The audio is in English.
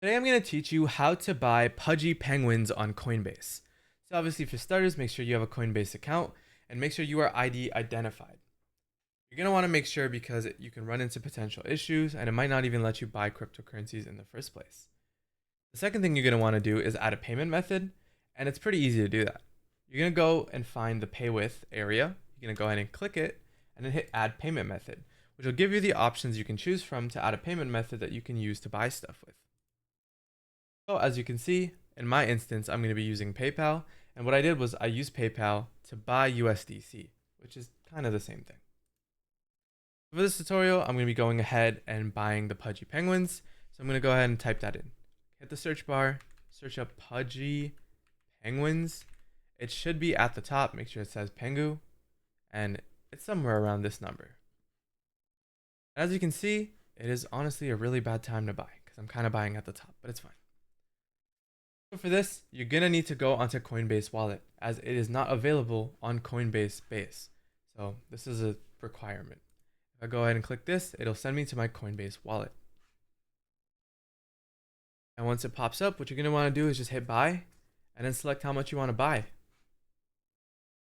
Today I'm going to teach you how to buy Pudgy Penguins on Coinbase. So obviously for starters, make sure you have a Coinbase account and make sure you are ID identified. You're going to want to make sure because you can run into potential issues and it might not even let you buy cryptocurrencies in the first place. The second thing you're going to want to do is add a payment method, and it's pretty easy to do that. You're going to go and find the pay with area. You're going to go ahead and click it and then hit add payment method, which will give you the options you can choose from to add a payment method that you can use to buy stuff with. So as you can see, in my instance, I'm going to be using PayPal. And what I did was I used PayPal to buy USDC, which is kind of the same thing. For this tutorial, I'm going to be going ahead and buying the Pudgy Penguins. So I'm going to go ahead and type that in. Hit the search bar, search up Pudgy Penguins. It should be at the top. Make sure it says Pengu. And it's somewhere around this number. As you can see, it is honestly a really bad time to buy because I'm kind of buying at the top, but it's fine. So for this, you're going to need to go onto Coinbase wallet as it is not available on Coinbase base. So this is a requirement. If I go ahead and click this, it'll send me to my Coinbase wallet. And once it pops up, what you're going to want to do is just hit buy and then select how much you want to buy.